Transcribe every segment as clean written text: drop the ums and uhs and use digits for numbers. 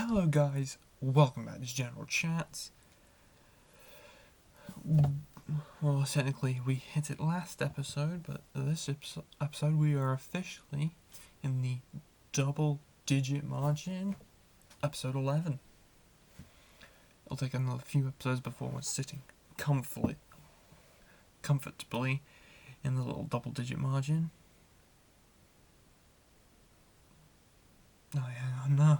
Hello guys, welcome back to General Chats. Well, technically we hit it last episode, but this episode we are officially in the double-digit margin, episode 11. It'll take another few episodes before we're sitting comfortably in the little double-digit margin. Oh yeah, no.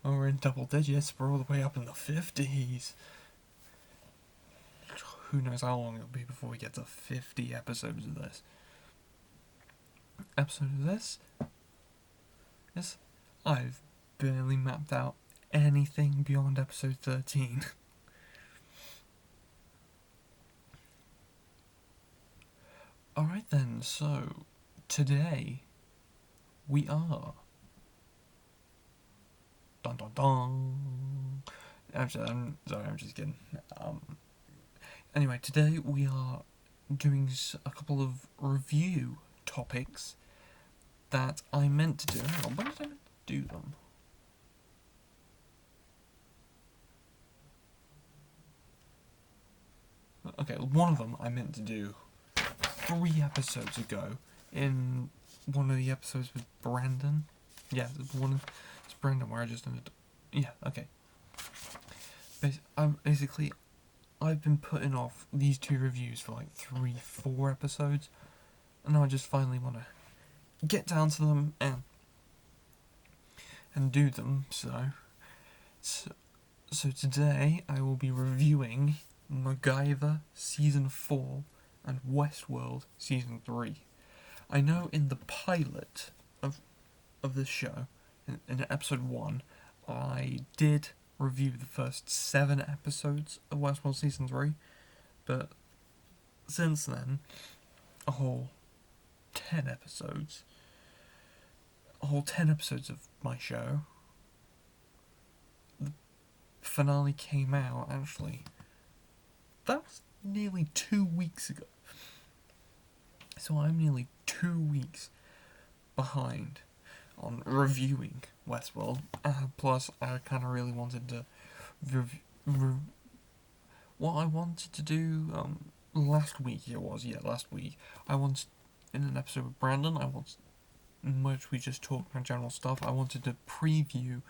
We're in double digits, we're all the way up in the 50s. Who knows how long it'll be before we get to 50 episodes of this. Yes, I've barely mapped out anything beyond episode 13. Alright then, so today we are... Dun dun dun! I'm just kidding. Anyway, today we are doing a couple of review topics that I meant to do. Hang on, when did I meant to do them? Okay, one of them I meant to do 3 episodes ago in one of the episodes with Brandon. Yeah, it's Brandon where I just ended. Yeah, okay. Basically, I've been putting off these 2 reviews for like 3-4 episodes, and now I just finally want to get down to them and do them. So today I will be reviewing MacGyver Season 4 and Westworld Season 3. I know in the pilot of this show, in episode 1, I did review the first 7 episodes of Westworld Season 3, but since then, a whole 10 episodes of my show. The finale came out, actually, that was nearly 2 weeks ago. So I'm nearly 2 weeks behind on reviewing Westworld. Plus, I kind of really wanted to what I wanted to do last week. Last week I wanted, in an episode with Brandon, in which we just talked about general stuff. I wanted to preview.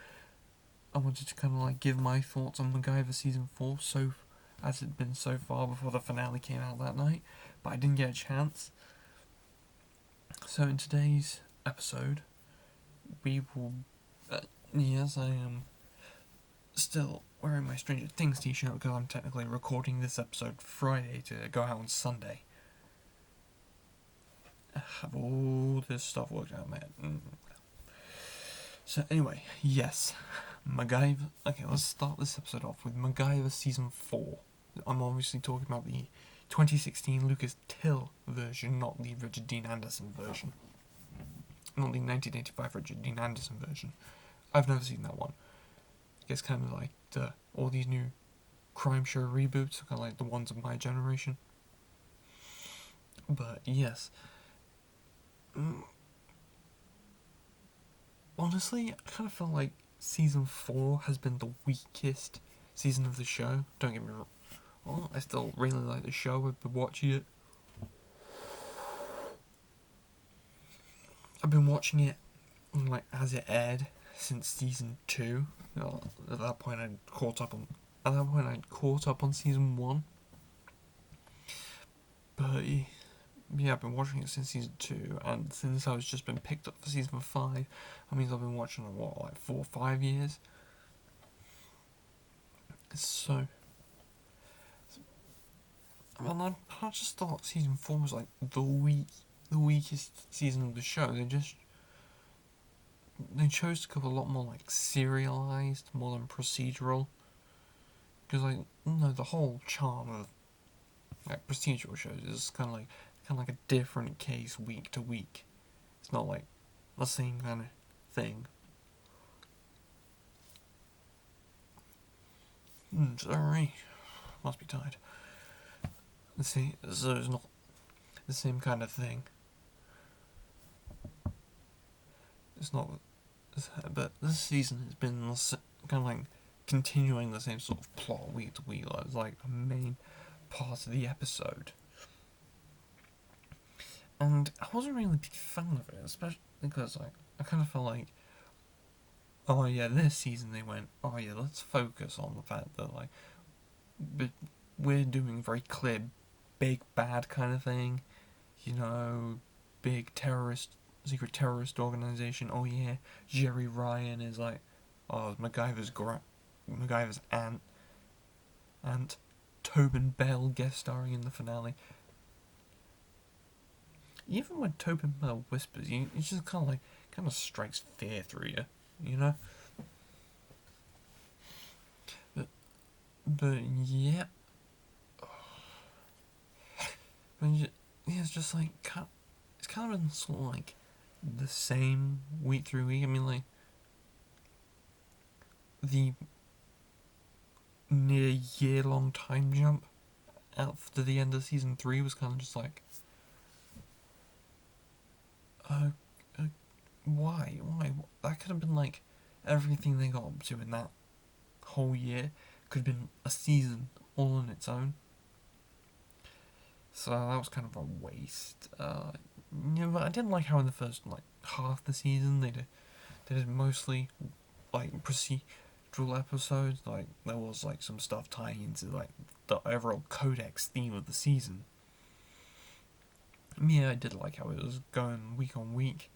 I wanted to kind of like give my thoughts on MacGyver Season 4 as it'd been so far before the finale came out that night, but I didn't get a chance. So in today's episode, we will... yes, I am still wearing my Stranger Things t-shirt because I'm technically recording this episode Friday to go out on Sunday. I have all this stuff worked out, man. So anyway, yes, MacGyver... Okay, let's start this episode off with MacGyver Season 4. I'm obviously talking about the 2016 Lucas Till version, not the Richard Dean Anderson version. Not the 1985 Richard Dean Anderson version. I've never seen that one. It's kind of like all these new crime show reboots, kind of like the ones of my generation. But yes. Honestly, I kind of felt like Season 4 has been the weakest season of the show. Don't get me wrong. Well, I still really like the show. I've been watching it. I've been watching it like as it aired since Season 2. At that point I'd caught up on Season 1. But yeah, I've been watching it since Season 2, and since I was just been picked up for Season 5, that means I've been watching it, like 4 or 5 years? So... well, I just thought Season 4 was like the weakest season of the show. They chose to go a lot more like serialized, more than procedural. Because the whole charm of like procedural shows is kind of like a different case week to week. It's not like the same kind of thing. Sorry, must be tired. See, so it's not the same kind of thing. It's not, but this season has been kind of like continuing the same sort of plot week to week. Like, it's like a main part of the episode. And I wasn't really a big fan of it, especially because like I kind of felt like, oh yeah, this season they went, oh yeah, let's focus on the fact that like we're doing very clear big bad kind of thing, you know, big secret terrorist organization. Oh yeah, Jerry Ryan is like, oh, MacGyver's aunt, Tobin Bell guest starring in the finale. Even when Tobin Bell whispers, it just kind of strikes fear through you, you know. But yeah, yeah, it's just like it's kind of been sort of like the same week through week. I mean, like the near year-long time jump after the end of season 3 was kind of just like, uh, uh why? That could have been like everything they got up to in that whole year could have been a season all on its own. So that was kind of a waste. But I didn't like how in the first like half the season they did mostly like procedural episodes. Like there was like some stuff tying into like the overall codex theme of the season. Yeah, I did like how it was going week on week.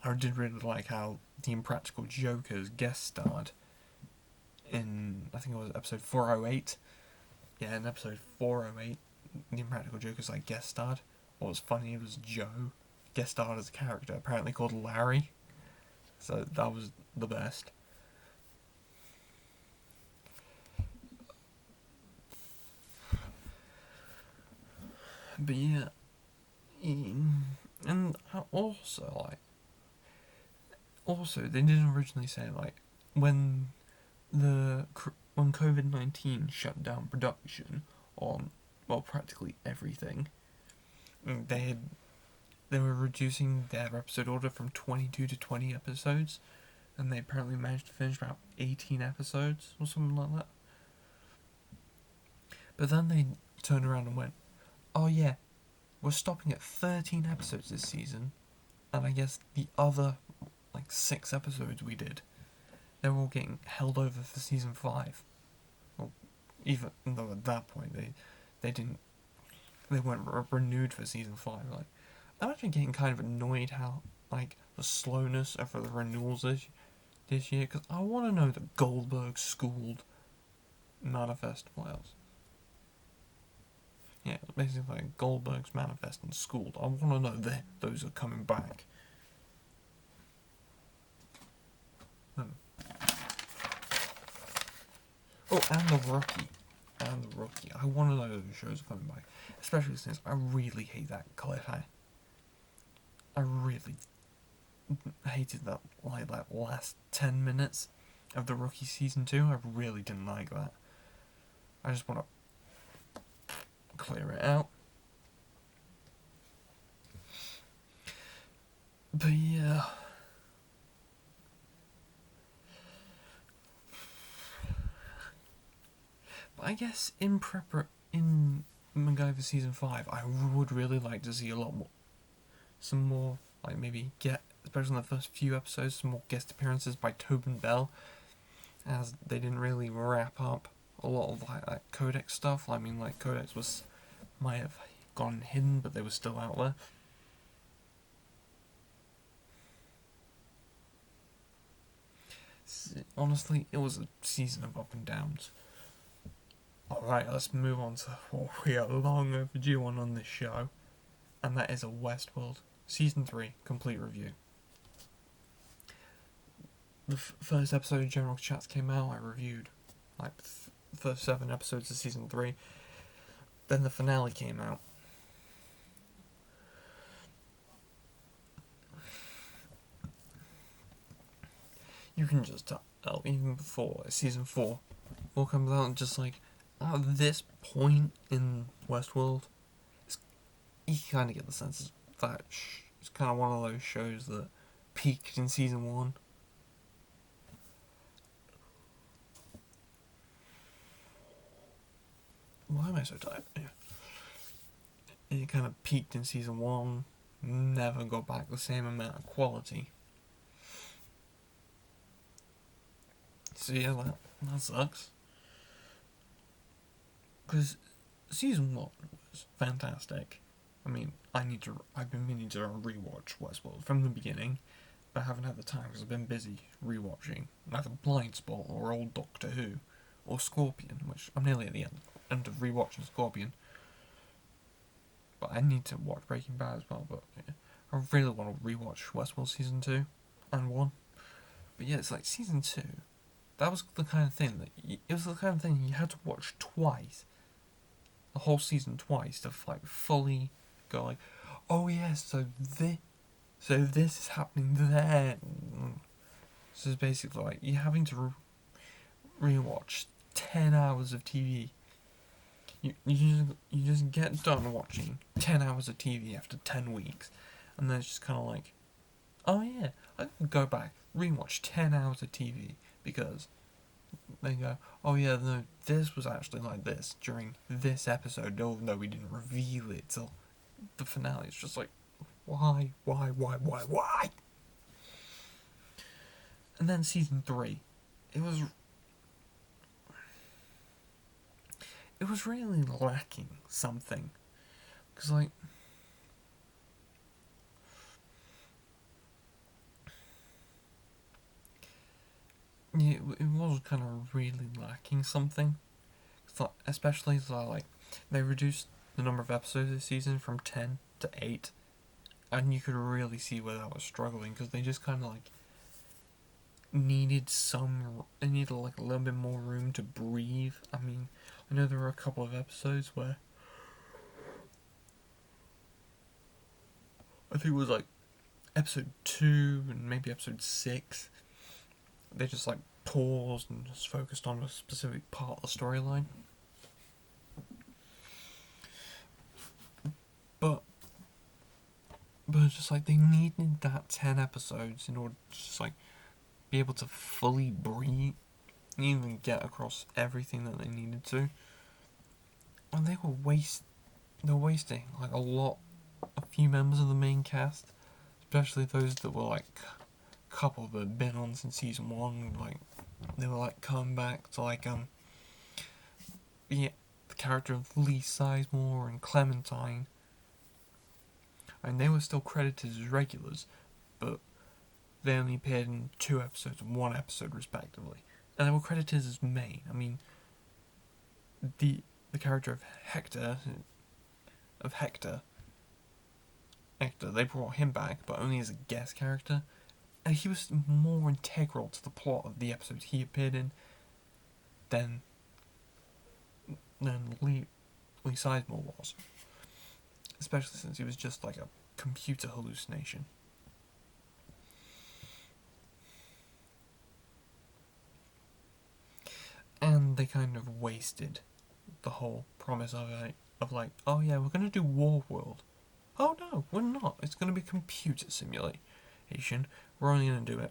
I did really like how the Impractical Jokers guest starred in, I think it was episode 408. Yeah, in episode 408, the Impractical Jokers like guest starred. What was funny was Joe guest starred as a character apparently called Larry. So that was the best. But yeah, and also they didn't originally say like when when COVID-19 shut down production on, well, practically everything, they were reducing their episode order from 22 to 20 episodes, and they apparently managed to finish about 18 episodes or something like that. But then they turned around and went, oh yeah, we're stopping at 13 episodes this season, and I guess the other like 6 episodes we did, they're all getting held over for season 5. Well, even though at that point they weren't renewed for season 5. Like, I'm actually getting kind of annoyed how like the slowness of the renewals this year, because I want to know that Goldberg schooled Manifest Files. Yeah, basically like Goldberg's Manifest and Schooled. I want to know that those are coming back. Oh, and The Rookie. I want to know those shows are coming back. Especially since I really hate that cliffhanger. I really hated that last 10 minutes of The Rookie season 2. I really didn't like that. I just want to clear it out. But yeah. But I guess in MacGyver season 5, I would really like to see some more, like maybe especially in the first few episodes, some more guest appearances by Tobin Bell, as they didn't really wrap up a lot of like Codex stuff. I mean, like Codex might have gone hidden, but they were still out there. Honestly, it was a season of up and downs. Alright, let's move on to what we are long overdue on this show, and that is a Westworld Season 3 complete review. The first episode of General Chats came out, I reviewed like the first 7 episodes of Season 3. Then the finale came out. You can just tell, even before Season 4 all comes out, just like, at this point in Westworld, you kind of get the sense that it's kind of one of those shows that peaked in season 1. I so tired? Yeah. It kind of peaked in season 1, never got back the same amount of quality. So yeah, that sucks. Because season 1 was fantastic. I mean, I've been meaning to rewatch Westworld from the beginning, but I haven't had the time because I've been busy rewatching either Blind Spot or old Doctor Who, or Scorpion, which I'm nearly at the end of rewatching Scorpion. But I need to watch Breaking Bad as well, but yeah, I really want to rewatch Westworld season 2 and 1. But yeah, it's like season 2, that was the kind of thing it was the kind of thing you had to watch twice, the whole season twice, to like fully go like, oh yeah, so this is happening there. So it's basically like you're having to rewatch 10 hours of TV. You just get done watching 10 hours of TV after 10 weeks, and then it's just kind of like, oh yeah, I can go back, rewatch 10 hours of TV, because they go, oh yeah, no, this was actually like this during this episode, although we didn't reveal it till the finale. It's just like, why? And then season 3, it was really lacking something, because like, yeah, it was kind of really lacking something. Especially like they reduced the number of episodes this season from 10 to 8, and you could really see where that was struggling, because they just kind of like needed like a little bit more room to breathe. I mean, I know there were a couple of episodes where I think it was like episode 2 and maybe episode 6, they just like paused and just focused on a specific part of the storyline. But just like they needed that 10 episodes in order to just like be able to fully breathe and even get across everything that they needed to. And they were wasting like a few members of the main cast, especially those that were like a couple that had been on since season 1. Like they were like coming back to like the character of Lee Sizemore and Clementine. And they were still credited as regulars, but they only appeared in 2 episodes and 1 episode respectively. And they were credited as main. I mean, the character of Hector, they brought him back, but only as a guest character. And he was more integral to the plot of the episodes he appeared in than Lee Sizemore was. Especially since he was just like a computer hallucination. And they kind of wasted the whole promise of like, oh yeah, we're going to do Warworld. Oh no, we're not. It's going to be computer simulation. We're only going to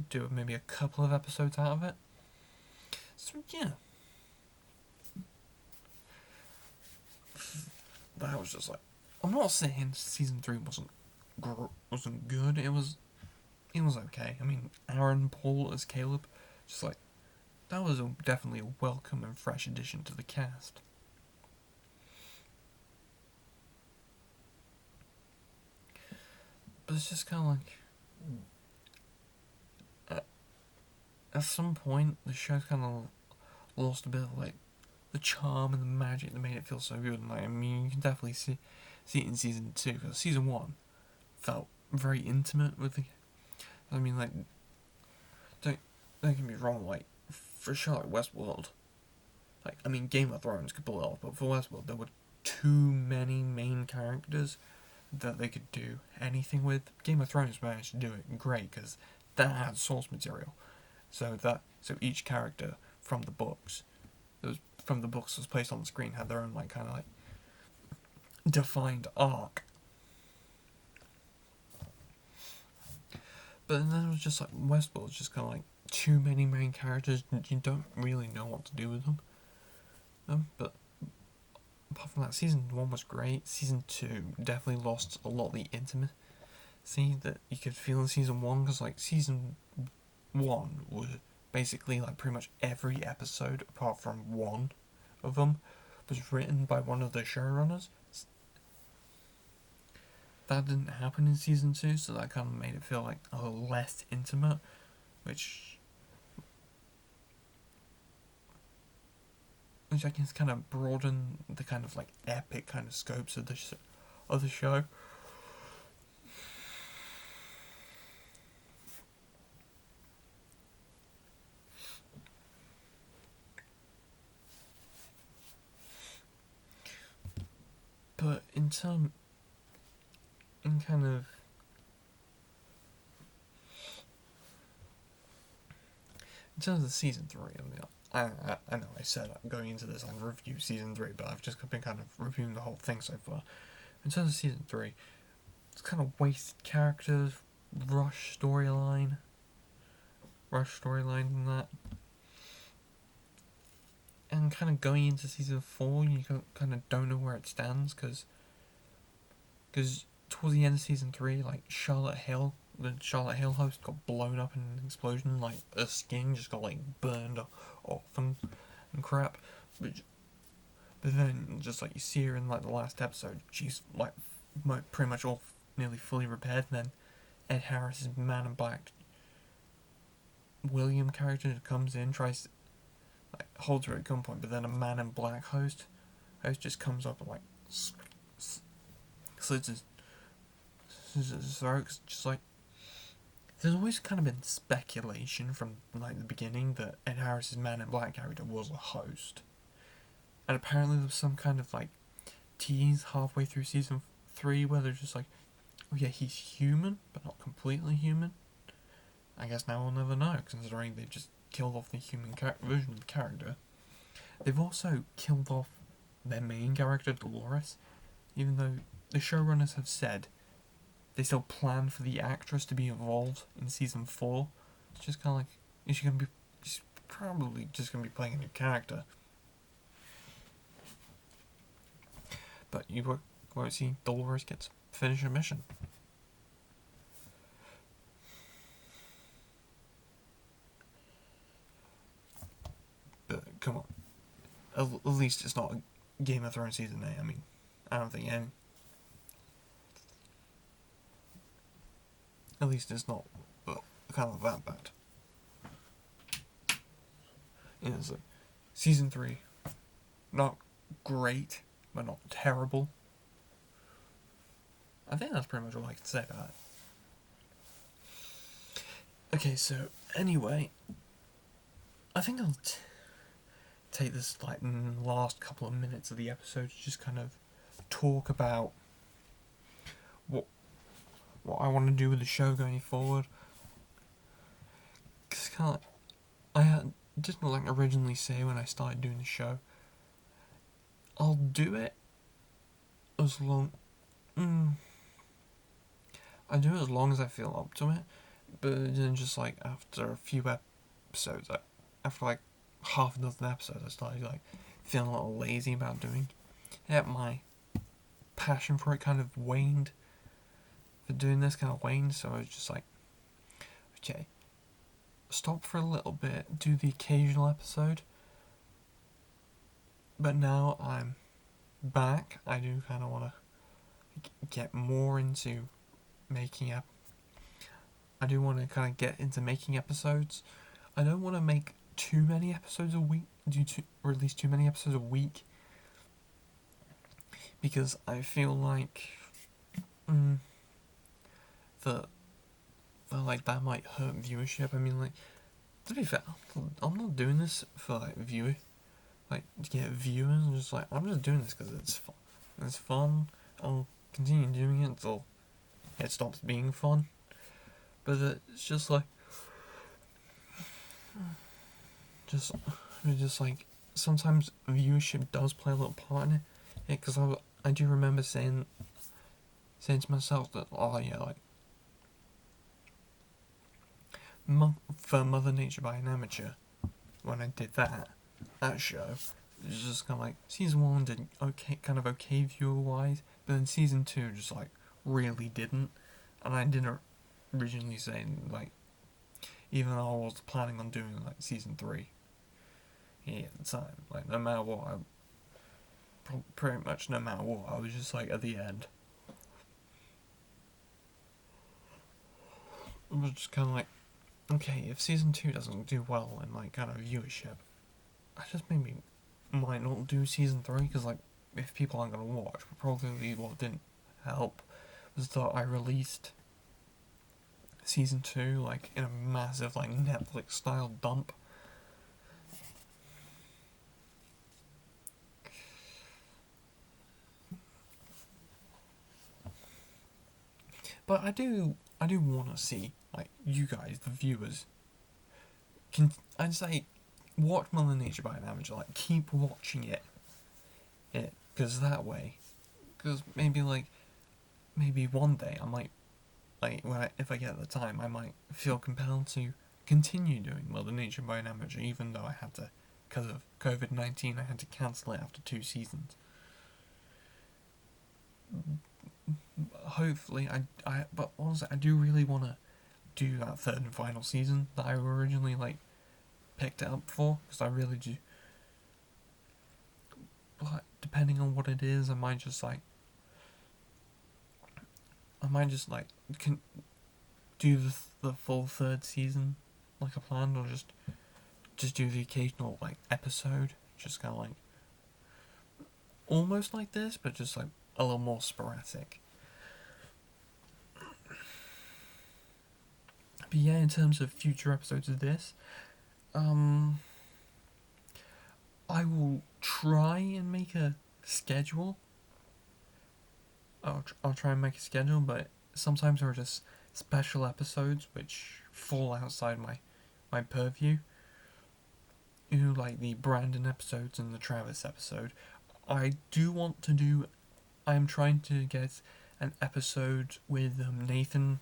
do maybe a couple of episodes out of it. So yeah. That was just like, I'm not saying season 3 wasn't good. It was okay. I mean, Aaron Paul as Caleb, just like, that was definitely a welcome and fresh addition to the cast. But it's just kind of like, at some point, the show's kind of lost a bit of like the charm and the magic that made it feel so good. And like, I mean, you can definitely see it in season 2, because season 1 felt very intimate with the. I mean, like, don't get me wrong, like, for sure, like Westworld, like, I mean, Game of Thrones could pull it off, but for Westworld, there were too many main characters that they could do anything with. Game of Thrones managed to do it great, because that had source material, so each character from the books that was placed on the screen had their own like kind of like defined arc. But then it was just like Westworld, just kind of like too many main characters. You don't really know what to do with them. But apart from that, season 1 was great. Season 2 definitely lost a lot of the intimacy that you could feel in season 1, because like season 1 was basically like pretty much every episode apart from one of them was written by one of the showrunners. That didn't happen in season 2, so that kind of made it feel like a little less intimate, which I guess kind of broadened the kind of like epic kind of scopes of the show. But in terms of season 3, I mean, I know I said going into this I'd review season 3, but I've just been kind of reviewing the whole thing so far. In terms of season 3, it's kind of wasted characters, rushed storyline and that. And kind of going into season 4, you kind of don't know where it stands, because towards the end of season 3, like the Charlotte Hill host got blown up in an explosion, like her skin just got like burned off and crap. But then just like you see her in like the last episode, she's like pretty much all nearly fully repaired. And then Ed Harris's Man in Black William character comes in, tries to, like, holds her at gunpoint, but then a Man in Black host just comes up and like slits his throat. Just like, there's always kind of been speculation from like the beginning that Ed Harris's Man in Black character was a host, and apparently there was some kind of like tease halfway through season 3 where they're just like, oh yeah, he's human but not completely human. I guess now we'll never know, considering they've just killed off the human version of the character. They've also killed off their main character, Dolores, even though the showrunners have said they still plan for the actress to be involved in season 4. It's just kind of like, she's probably just going to be playing a new character. But you won't see Dolores gets finish her mission. But come on, at least it's not a Game of Thrones season 8. I mean, I don't think any. At least it's not kind of that bad. Yeah, it's like season 3, not great, but not terrible. I think that's pretty much all I can say about it. Okay, so anyway, I think I'll take this like last couple of minutes of the episode to just kind of talk about what I want to do with the show going forward. Cause kind of, I didn't like originally say when I started doing the show, I'll do it as long. I do it as long as I feel up to it, but then just like after a few episodes, after like half a dozen episodes, I started like feeling a little lazy about doing it. My passion for it kind of waned. For doing this kind of waned, so I was just like, okay, stop for a little bit, do the occasional episode. But now I'm back. I do kind of want to get more into making up. I do want to kind of get into making episodes. I don't want to make too many episodes a week, release too many episodes a week, because I feel like that might hurt viewership. I mean, like, to be fair, I'm not doing this for like to get viewers. I'm just doing this because it's fun. It's fun. I'll continue doing it until it stops being fun. But it's just like, just like, sometimes viewership does play a little part in it. Yeah, because I do remember saying to myself that, oh yeah, like, for Mother Nature by an Amateur, when I did that show, it's just kind of like season 1 did okay, kind of okay viewer wise, but then season 2 just like really didn't, and I didn't originally say like, even though I was planning on doing like season 3 at the time, like no matter what, pretty much no matter what, I was just like at the end, I was just kind of like, okay, if season 2 doesn't do well in like kind of viewership, I just maybe might not do season 3, because like if people aren't gonna watch, probably what didn't help was that I released season 2 like in a massive like Netflix style dump. But I do want to see like you guys, the viewers, can I'd say watch Mother Nature by an Amateur, like keep watching it, because that way, because maybe one day I might like if I get the time, I might feel compelled to continue doing Mother Nature by an Amateur, even though I had to, because of COVID-19, I had to cancel it after 2 seasons. Hopefully, but honestly, I do really want to do that 3rd and final season that I originally like picked it up for, because I really do. But depending on what it is, I might just like do the full 3rd season like I planned, or just do the occasional like episode, just kind of like almost like this, but just like a little more sporadic. But yeah, in terms of future episodes of this, I will try and make a schedule. I'll try and make a schedule, but sometimes there are just special episodes which fall outside my purview. You know, like the Brandon episodes and the Travis episode. I am trying to get an episode with Nathan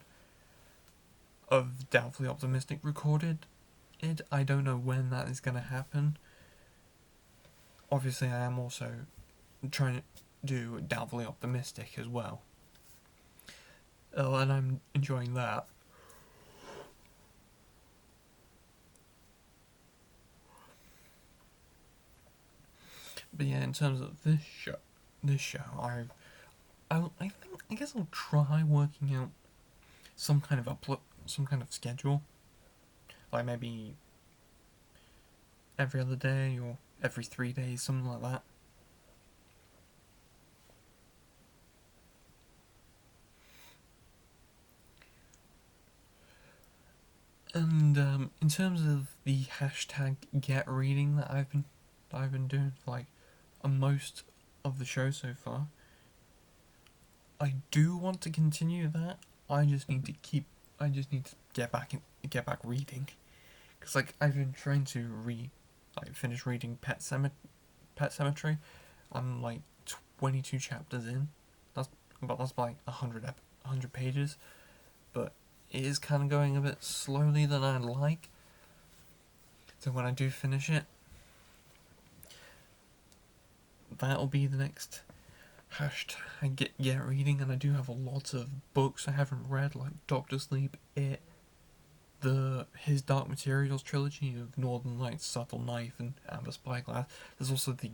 of Doubtfully Optimistic recorded. I don't know when that is going to happen. Obviously, I am also trying to do Doubtfully Optimistic as well. Oh, and I'm enjoying that. But yeah, in terms of this show, I guess I'll try working out some kind of schedule, like maybe every other day or every 3 days, something like that. And in terms of the hashtag get reading that I've been doing for like most of the show so far, I do want to continue that. I just need to get back reading, because like I've been trying to finish reading Pet Cemetery. I'm like 22 chapters in. That's like 100 pages, but it is kind of going a bit slowly than I'd like. So when I do finish it, that'll be the next hashtag get reading. And I do have a lot of books I haven't read, like Doctor Sleep, his Dark Materials trilogy of Northern Lights, Subtle Knife, and Amber Spyglass. There's also the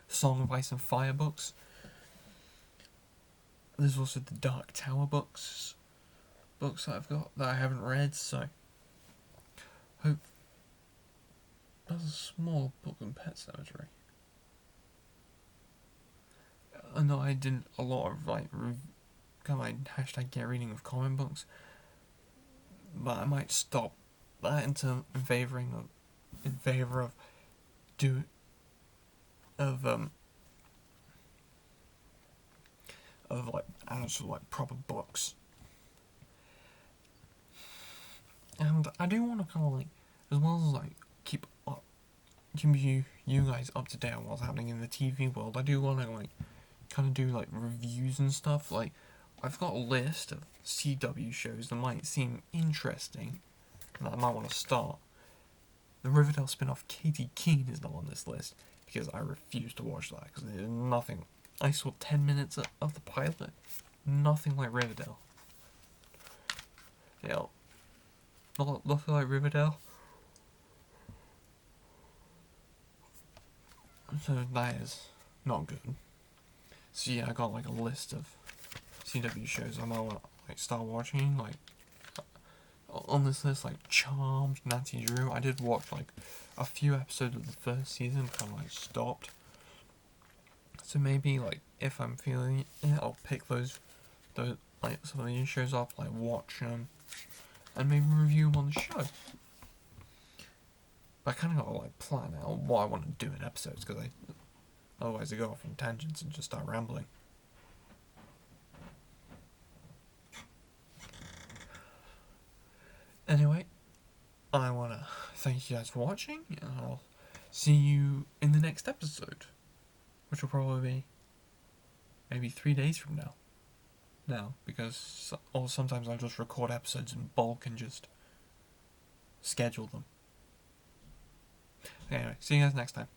Song of Ice and Fire books. There's also the Dark Tower books that I've got that I haven't read, so hope that's a small book in Pet Cemetery. I know I did a lot of like kind of like hashtag get reading of comic books, but I might stop that in favor of do of like actual like proper books. And I do want to kind of like, as well as like keep you guys up to date on what's happening in the TV world, I do want to like kind of do like reviews and stuff. Like I've got a list of CW shows that might seem interesting that I might want to start. The Riverdale spin-off Katie Keene is not on this list. because I refuse to watch that because there's nothing. I saw 10 minutes of the pilot, nothing like Riverdale. Yeah, nothing like Riverdale. So that is not good. So yeah, I got like a list of CW shows I might want to like start watching. Like on this list, like Charmed, Nancy Drew. I did watch like a few episodes of the first season, kind of like stopped. So maybe like if I'm feeling it, I'll pick those like some of these shows up, like watch them, and maybe review them on the show. But I kind of gotta like plan out what I want to do in episodes because otherwise I go off on tangents and just start rambling. Anyway, I want to thank you guys for watching, and I'll see you in the next episode, which will probably be maybe 3 days from now. Because sometimes I'll just record episodes in bulk and just schedule them. Anyway, see you guys next time.